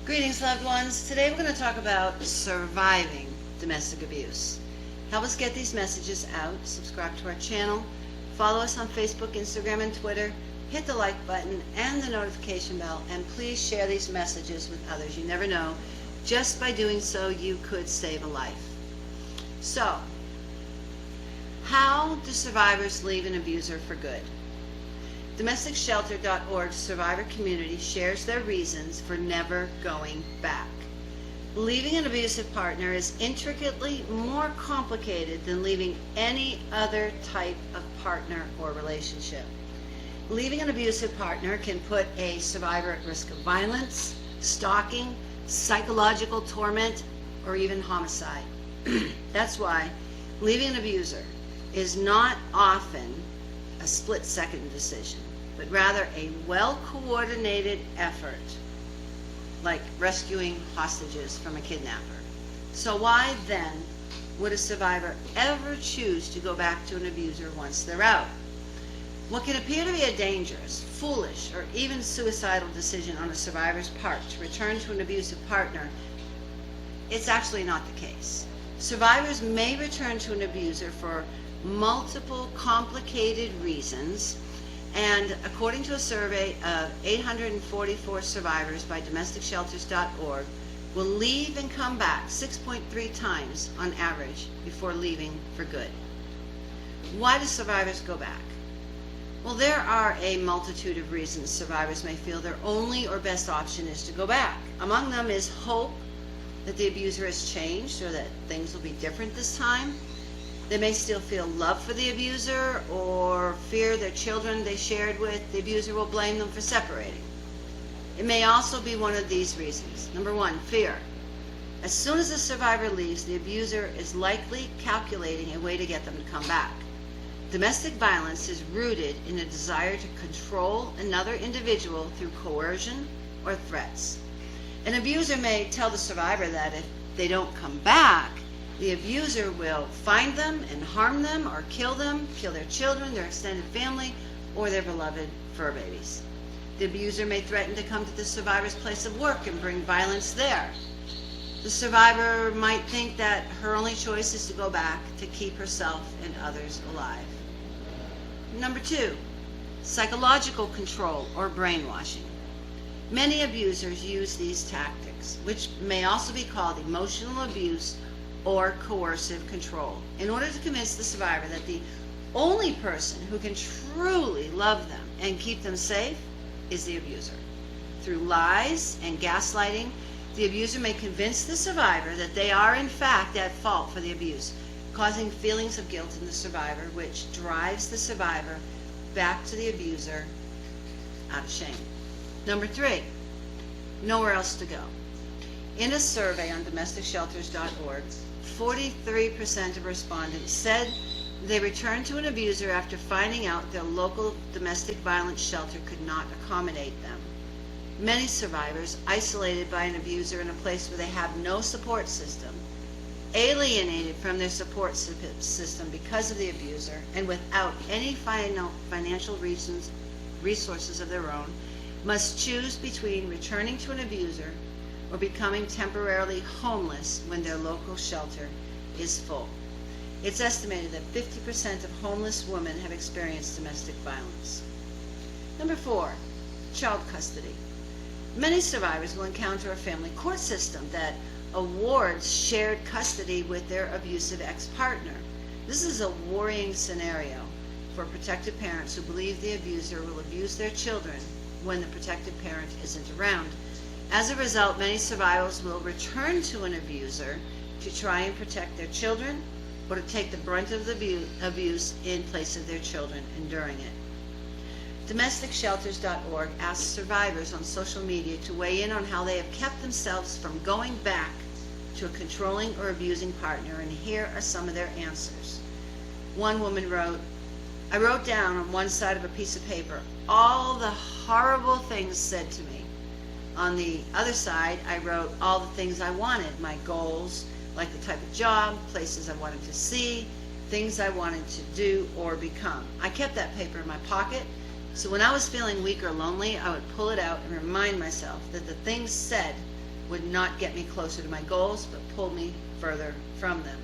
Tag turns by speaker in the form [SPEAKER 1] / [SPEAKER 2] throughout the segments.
[SPEAKER 1] Greetings, loved ones. Today we're going to talk about surviving domestic abuse. Help us get these messages out. Subscribe to our channel. Follow us on Facebook, Instagram, and Twitter. Hit the like button and the notification bell. And please share these messages with others. You never know. Just by doing so, you could save a life. So, how do survivors leave an abuser for good? DomesticShelter.org's survivor community shares their reasons for never going back. Leaving an abusive partner is intricately more complicated than leaving any other type of partner or relationship. Leaving an abusive partner can put a survivor at risk of violence, stalking, psychological torment, or even homicide. That's why leaving an abuser is not often a split-second decision, but rather a well-coordinated effort, like rescuing hostages from a kidnapper. So why then would a survivor ever choose to go back to an abuser once they're out? What can appear to be a dangerous, foolish, or even suicidal decision on a survivor's part to return to an abusive partner, it's actually not the case. Survivors may return to an abuser for multiple complicated reasons, and according to a survey of 844 survivors by DomesticShelters.org, will leave and come back 6.3 times on average before leaving for good. Why do survivors go back? Well, there are a multitude of reasons survivors may feel their only or best option is to go back. Among them is hope that the abuser has changed or that things will be different this time. They may still feel love for the abuser or fear their children they shared with the abuser will blame them for separating. It may also be one of these reasons. Number one, fear. As soon as the survivor leaves, the abuser is likely calculating a way to get them to come back. Domestic violence is rooted in a desire to control another individual through coercion or threats. An abuser may tell the survivor that if they don't come back, the abuser will find them and harm them or kill them, kill their children, their extended family, or their beloved fur babies. The abuser may threaten to come to the survivor's place of work and bring violence there. The survivor might think that her only choice is to go back to keep herself and others alive. Number two, psychological control or brainwashing. Many abusers use these tactics, which may also be called emotional abuse or coercive control, in order to convince the survivor that the only person who can truly love them and keep them safe is the abuser. Through lies and gaslighting, the abuser may convince the survivor that they are in fact at fault for the abuse, causing feelings of guilt in the survivor, which drives the survivor back to the abuser out of shame. Number three, nowhere else to go. In a survey on DomesticShelters.org, 43% of respondents said they returned to an abuser after finding out their local domestic violence shelter could not accommodate them. Many survivors, isolated by an abuser in a place where they have no support system, alienated from their support system because of the abuser, and without any financial resources of their own, must choose between returning to an abuser or becoming temporarily homeless when their local shelter is full. It's estimated that 50% of homeless women have experienced domestic violence. Number four, child custody. Many survivors will encounter a family court system that awards shared custody with their abusive ex-partner. This is a worrying scenario for protective parents who believe the abuser will abuse their children when the protective parent isn't around. As a result, many survivors will return to an abuser to try and protect their children or to take the brunt of the abuse in place of their children enduring it. DomesticShelters.org asks survivors on social media to weigh in on how they have kept themselves from going back to a controlling or abusing partner, and here are some of their answers. One woman wrote, "I wrote down on one side of a piece of paper all the horrible things said to me. On the other side, I wrote all the things I wanted, my goals, like the type of job, places I wanted to see, things I wanted to do or become. I kept that paper in my pocket, so when I was feeling weak or lonely, I would pull it out and remind myself that the things said would not get me closer to my goals, but pulled me further from them.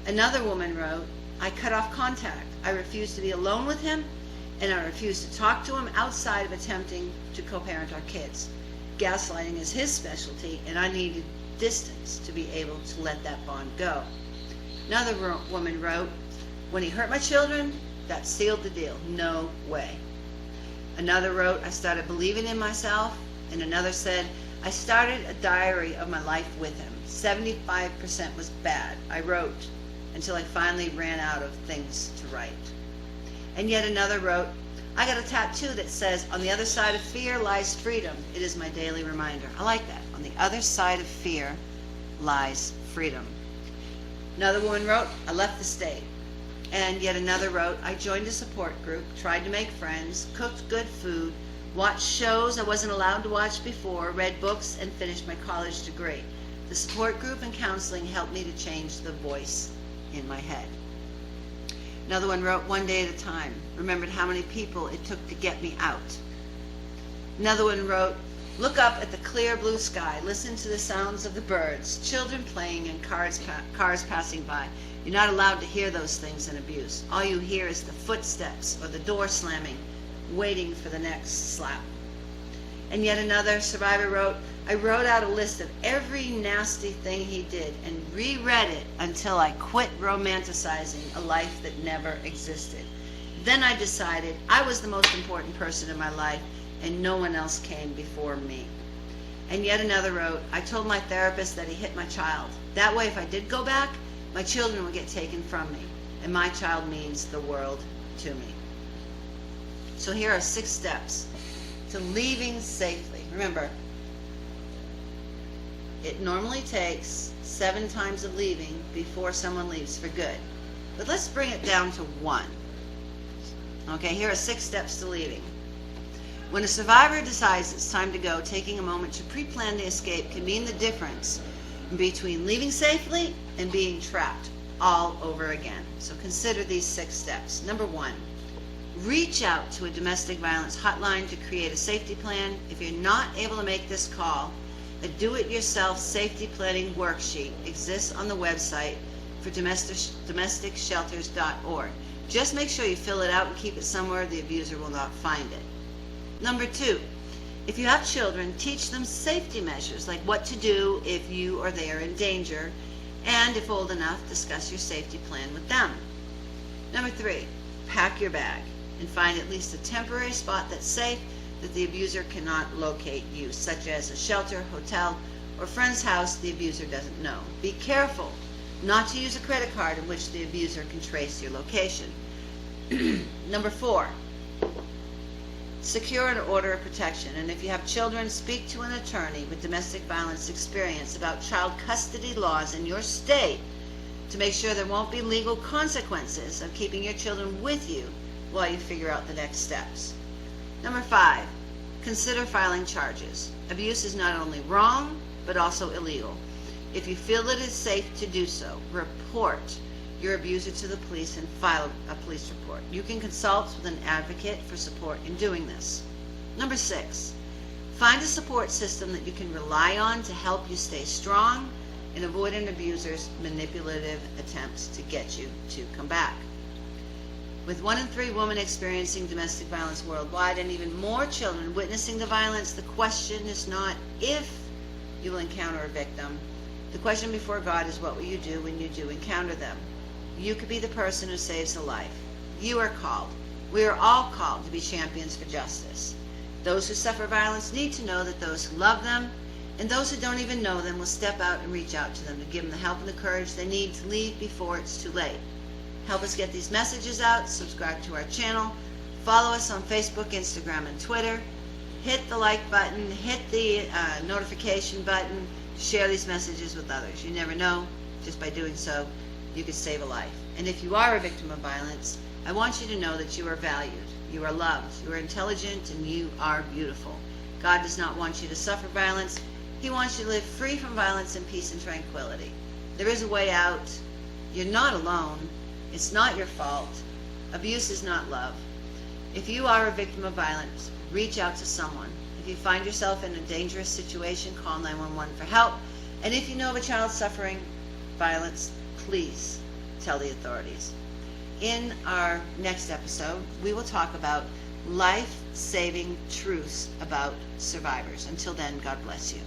[SPEAKER 1] Another woman wrote, I cut off contact. I refused to be alone with him, and I refused to talk to him outside of attempting to co-parent our kids. Gaslighting is his specialty, and I needed distance to be able to let that bond go. Another woman wrote, when he hurt my children, that sealed the deal. No way. Another wrote, I started believing in myself, and another said, I started a diary of my life with him. 75% was bad. I wrote until I finally ran out of things to write. And yet another wrote, I got a tattoo that says, on the other side of fear lies freedom. It is my daily reminder. I like that. On the other side of fear lies freedom. Another woman wrote, I left the state. And yet another wrote, I joined a support group, tried to make friends, cooked good food, watched shows I wasn't allowed to watch before, read books, and finished my college degree. The support group and counseling helped me to change the voice in my head. Another one wrote, one day at a time, remembered how many people it took to get me out. Another one wrote, look up at the clear blue sky, listen to the sounds of the birds, children playing and cars passing by. You're not allowed to hear those things in abuse. All you hear is the footsteps or the door slamming, waiting for the next slap. And yet another survivor wrote, I wrote out a list of every nasty thing he did and reread it until I quit romanticizing a life that never existed. Then I decided I was the most important person in my life and no one else came before me. And yet another wrote, I told my therapist that he hit my child. That way if I did go back, my children would get taken from me, and my child means the world to me. So here are 6 steps to leaving safely. Remember, it normally takes 7 times of leaving before someone leaves for good. But let's bring it down to 1. Okay, here are 6 steps to leaving. When a survivor decides it's time to go, taking a moment to pre-plan the escape can mean the difference between leaving safely and being trapped all over again. So consider these 6 steps. Number 1, reach out to a domestic violence hotline to create a safety plan. If you're not able to make this call, a do-it-yourself safety planning worksheet exists on the website for domesticshelters.org. Just make sure you fill it out and keep it somewhere the abuser will not find it. Number 2, if you have children, teach them safety measures like what to do if you or they are in danger, and if old enough, discuss your safety plan with them. Number 3, pack your bag and find at least a temporary spot that's safe that the abuser cannot locate you, such as a shelter, hotel, or friend's house the abuser doesn't know. Be careful not to use a credit card in which the abuser can trace your location. Number 4, secure an order of protection, and if you have children, speak to an attorney with domestic violence experience about child custody laws in your state to make sure there won't be legal consequences of keeping your children with you while you figure out the next steps. Number 5, consider filing charges. Abuse is not only wrong, but also illegal. If you feel it is safe to do so, report your abuser to the police and file a police report. You can consult with an advocate for support in doing this. Number 6, find a support system that you can rely on to help you stay strong and avoid an abuser's manipulative attempts to get you to come back. With 1 in 3 women experiencing domestic violence worldwide and even more children witnessing the violence, the question is not if you will encounter a victim. The question before God is, what will you do when you do encounter them? You could be the person who saves a life. You are called. We are all called to be champions for justice. Those who suffer violence need to know that those who love them and those who don't even know them will step out and reach out to them to give them the help and the courage they need to leave before it's too late. Help us get these messages out. Subscribe to our channel. Follow us on Facebook, Instagram, and Twitter. Hit the like button. Hit the notification button. Share these messages with others. You never know. Just by doing so, you could save a life. And if you are a victim of violence, I want you to know that you are valued, you are loved, you are intelligent, and you are beautiful. God does not want you to suffer violence. He wants you to live free from violence in peace and tranquility. There is a way out. You're not alone. It's not your fault. Abuse is not love. If you are a victim of violence, reach out to someone. If you find yourself in a dangerous situation, call 911 for help. And if you know of a child suffering violence, please tell the authorities. In our next episode, we will talk about life-saving truths about survivors. Until then, God bless you.